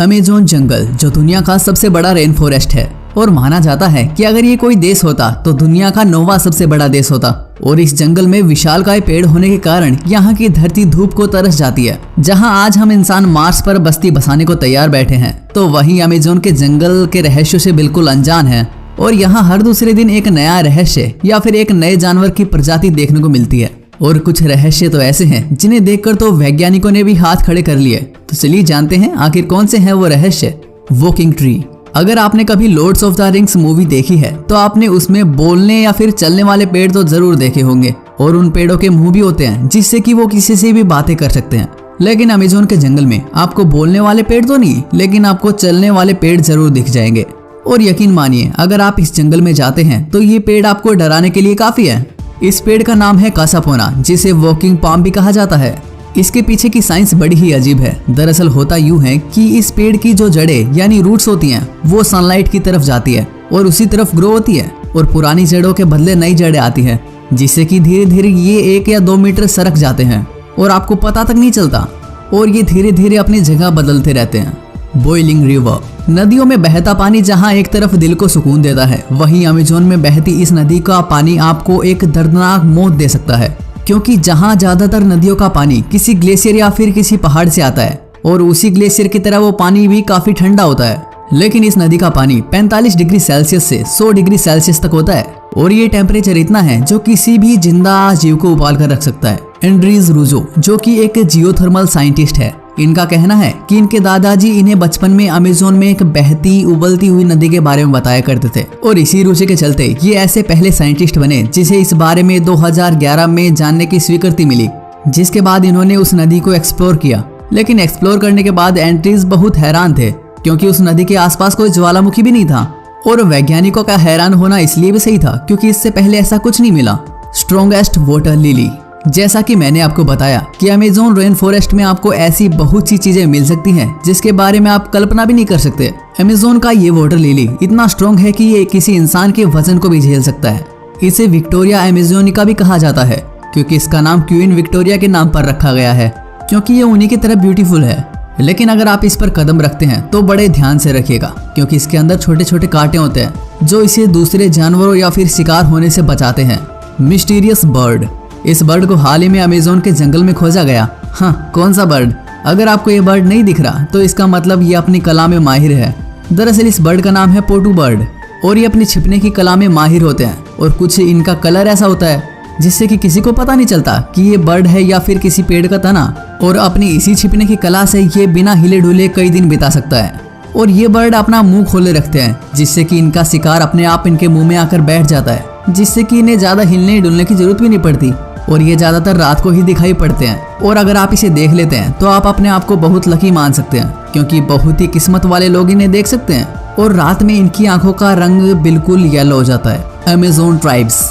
Amazon जंगल जो दुनिया का सबसे बड़ा रेन फॉरेस्ट है और माना जाता है कि अगर ये कोई देश होता तो दुनिया का 9वां सबसे बड़ा देश होता। और इस जंगल में विशालकाय पेड़ होने के कारण यहाँ की धरती धूप को तरस जाती है। जहाँ आज हम इंसान मार्स पर बस्ती बसाने को तैयार बैठे हैं, तो वहीं अमेज़न के जंगल के रहस्यों से बिल्कुल अनजान है। और यहाँ हर दूसरे दिन एक नया रहस्य या फिर एक नए जानवर की प्रजाति देखने को मिलती है। और कुछ रहस्य तो ऐसे हैं जिन्हें देखकर तो वैज्ञानिकों ने भी हाथ खड़े कर लिए। तो चलिए जानते हैं आखिर कौन से हैं वो रहस्य। Walking tree. अगर आपने कभी Lords of the Rings movie देखी है तो आपने उसमें बोलने या फिर चलने वाले पेड़ तो जरूर देखे होंगे। और उन पेड़ों के मुंह भी होते हैं जिससे कि वो किसी से भी बातें कर सकते हैं। लेकिन अमेज़न के जंगल में आपको बोलने वाले पेड़ तो नहीं, लेकिन आपको चलने वाले पेड़ जरूर दिख जाएंगे। और यकीन मानिए, अगर आप इस जंगल में जाते हैं तो ये पेड़ आपको डराने के लिए काफी है। इस पेड़ का नाम है कासापोना, जिसे वॉकिंग पाम भी कहा जाता है। इसके पीछे की साइंस बड़ी ही अजीब है। दरअसल होता यूं है कि इस पेड़ की जो जड़ें यानी रूट्स होती हैं वो सनलाइट की तरफ जाती है और उसी तरफ ग्रो होती है, और पुरानी जड़ों के बदले नई जड़ें आती हैं, जिससे कि धीरे धीरे ये 1 या 2 मीटर सरक जाते हैं और आपको पता तक नहीं चलता। और ये धीरे धीरे अपनी जगह बदलते रहते हैं। Boiling river. नदियों में बहता पानी जहां एक तरफ दिल को सुकून देता है, वहीं अमेज़न में बहती इस नदी का पानी आपको एक दर्दनाक मौत दे सकता है। क्योंकि जहां ज्यादातर नदियों का पानी किसी ग्लेशियर या फिर किसी पहाड़ से आता है, और उसी ग्लेशियर की तरह वो पानी भी काफी ठंडा होता है। लेकिन इस नदी का पानी 45 डिग्री सेल्सियस से 100 डिग्री सेल्सियस तक होता है। और ये टेम्परेचर इतना है जो किसी भी जिंदा जीव को उबाल कर रख सकता है। एंड्रीज रूजो, जो कि एक जियोथर्मल साइंटिस्ट है, इनका कहना है कि इनके दादाजी इन्हें बचपन में अमेज़न में एक बहती उबलती हुई नदी के बारे में बताया करते थे। और इसी रुचि के चलते ये ऐसे पहले साइंटिस्ट बने जिसे इस बारे में 2011 में जानने की स्वीकृति मिली, जिसके बाद इन्होंने उस नदी को एक्सप्लोर किया। लेकिन एक्सप्लोर करने के बाद एंट्रीज बहुत हैरान थे, क्योंकि उस नदी के आसपास कोई ज्वालामुखी भी नहीं था। और वैज्ञानिकों का हैरान होना इसलिए भी सही था क्योंकि इससे पहले ऐसा कुछ नहीं मिला। Strongest water lily. जैसा कि मैंने आपको बताया कि अमेज़न रेन फॉरेस्ट में आपको ऐसी बहुत सी चीजें मिल सकती हैं जिसके बारे में आप कल्पना भी नहीं कर सकते। अमेज़न का ये वाटर लिली इतना स्ट्रॉन्ग है कि ये किसी इंसान के वजन को भी झेल सकता है। इसे विक्टोरिया अमेज़ोनिका भी कहा जाता है, क्योंकि इसका नाम क्वीन विक्टोरिया के नाम पर रखा गया है, क्योंकि ये उन्हीं की तरह ब्यूटीफुल है। लेकिन अगर आप इस पर कदम रखते हैं तो बड़े ध्यान से रखिएगा, क्योंकि इसके अंदर छोटे छोटे कांटे होते हैं जो इसे दूसरे जानवरों या फिर शिकार होने से बचाते हैं। Mysterious bird. इस बर्ड को हाल ही में अमेज़न के जंगल में खोजा गया। हाँ, कौन सा बर्ड? अगर आपको ये बर्ड नहीं दिख रहा तो इसका मतलब ये अपनी कला में माहिर है। दरअसल इस बर्ड का नाम है पोटू बर्ड, और ये अपनी छिपने की कला में माहिर होते हैं। और कुछ इनका कलर ऐसा होता है जिससे कि किसी को पता नहीं चलता कि ये बर्ड है या फिर किसी पेड़ का तना। और अपनी इसी छिपने की कला से ये बिना हिले डुले कई दिन बिता सकता है। और ये बर्ड अपना मुंह खोले रखते हैं, जिससे कि इनका शिकार अपने आप इनके मुंह में आकर बैठ जाता है, जिससे कि इन्हें ज्यादा हिलने डुलने की जरूरत भी नहीं पड़ती। और ये ज्यादातर रात को ही दिखाई पड़ते हैं। और अगर आप इसे देख लेते हैं तो आप अपने आप को बहुत लकी मान सकते हैं, क्योंकि बहुत ही किस्मत वाले लोग इन्हें देख सकते हैं। और रात में इनकी आंखों का रंग बिल्कुल येलो हो जाता है। Amazon tribes.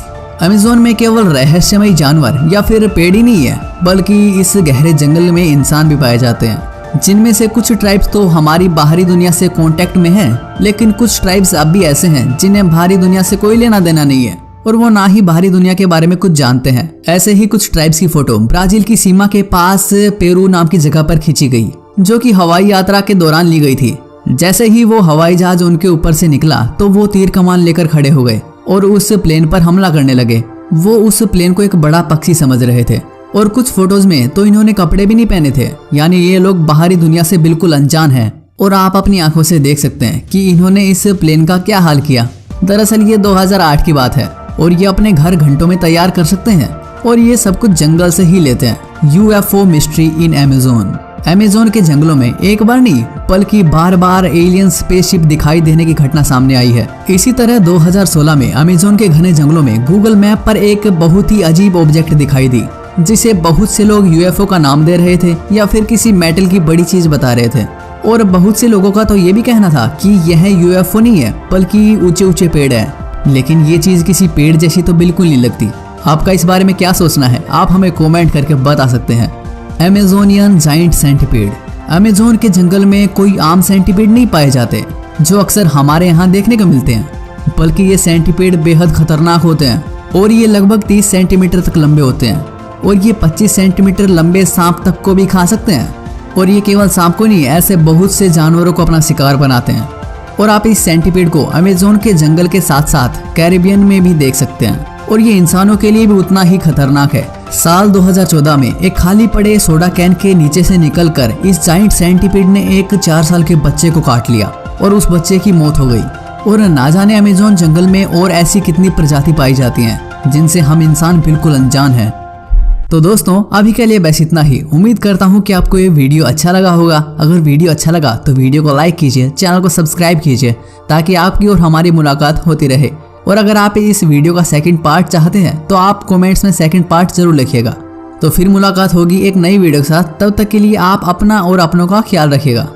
अमेज़न में केवल रहस्यमयी जानवर या फिर पेड़ ही नहीं है, बल्कि इस गहरे जंगल में इंसान भी पाए जाते हैं, जिनमें से कुछ ट्राइब्स तो हमारी बाहरी दुनिया से कांटेक्ट में हैं, लेकिन कुछ ट्राइब्स अब भी ऐसे हैं जिन्हें बाहरी दुनिया से कोई लेना देना नहीं है, और वो ना ही बाहरी दुनिया के बारे में कुछ जानते हैं। ऐसे ही कुछ ट्राइब्स की फोटो ब्राजील की सीमा के पास पेरू नाम की जगह पर खींची गई, जो कि हवाई यात्रा के दौरान ली गई थी। जैसे ही वो हवाई जहाज उनके ऊपर से निकला तो वो तीर कमान लेकर खड़े हो गए और उस प्लेन पर हमला करने लगे। वो उस प्लेन को एक बड़ा पक्षी समझ रहे थे। और कुछ फोटोज में तो इन्होंने कपड़े भी नहीं पहने थे, यानी ये लोग बाहरी दुनिया से बिल्कुल अनजान हैं। और आप अपनी आंखों से देख सकते हैं कि इन्होंने इस प्लेन का क्या हाल किया। दरअसल ये 2008 की बात है, और ये अपने घर घंटों में तैयार कर सकते हैं। और ये सब कुछ जंगल से ही लेते हैं। UFO मिस्ट्री इन अमेज़न। अमेज़न के जंगलों में एक बार नहीं बल्कि बार बार एलियन स्पेसशिप दिखाई देने की घटना सामने आई है। इसी तरह 2016 में अमेज़न के घने जंगलों में गूगल मैप पर एक बहुत ही अजीब ऑब्जेक्ट दिखाई दी, जिसे बहुत से लोग UFO का नाम दे रहे थे या फिर किसी मेटल की बड़ी चीज बता रहे थे। और बहुत से लोगों का तो ये भी कहना था कि यह UFO नहीं है बल्कि ऊंचे ऊंचे पेड़ है। लेकिन ये चीज किसी पेड़ जैसी तो बिल्कुल नहीं लगती। आपका इस बारे में क्या सोचना है, आप हमें कमेंट करके बता सकते हैं। Amazonian giant centipede. अमेज़न के जंगल में कोई आम सेंटीपीड नहीं पाए जाते जो अक्सर हमारे यहाँ देखने को मिलते हैं, बल्कि ये सेंटीपीड बेहद खतरनाक होते हैं। और ये लगभग 30 सेंटीमीटर तक लंबे होते हैं। और ये 25 सेंटीमीटर लंबे सांप तक को भी खा सकते हैं। और ये केवल सांप को नहीं, ऐसे बहुत से जानवरों को अपना शिकार बनाते हैं। और आप इस सेंटीपीड को अमेज़न के जंगल के साथ साथ कैरिबियन में भी देख सकते हैं और ये इंसानों के लिए भी उतना ही खतरनाक है। साल 2014 में एक खाली पड़े सोडा कैन के नीचे से निकलकर इस जाइंट सेंटीपीड ने एक 4 साल के बच्चे को काट लिया और उस बच्चे की मौत हो गई। और ना जाने अमेज़न जंगल में और ऐसी कितनी प्रजाति पाई जाती हैं जिनसे हम इंसान बिल्कुल अनजान हैं। तो दोस्तों अभी के लिए बस इतना ही। उम्मीद करता हूँ कि आपको ये वीडियो अच्छा लगा होगा। अगर वीडियो अच्छा लगा तो वीडियो को लाइक कीजिए, चैनल को सब्सक्राइब कीजिए ताकि आपकी और हमारी मुलाकात होती रहे। और अगर आप इस वीडियो का सेकंड पार्ट चाहते हैं तो आप कमेंट्स में सेकंड पार्ट जरूर लिखिएगा। तो फिर मुलाकात होगी एक नई वीडियो के साथ। तब तक के लिए आप अपना और अपनों का ख्याल रखिएगा।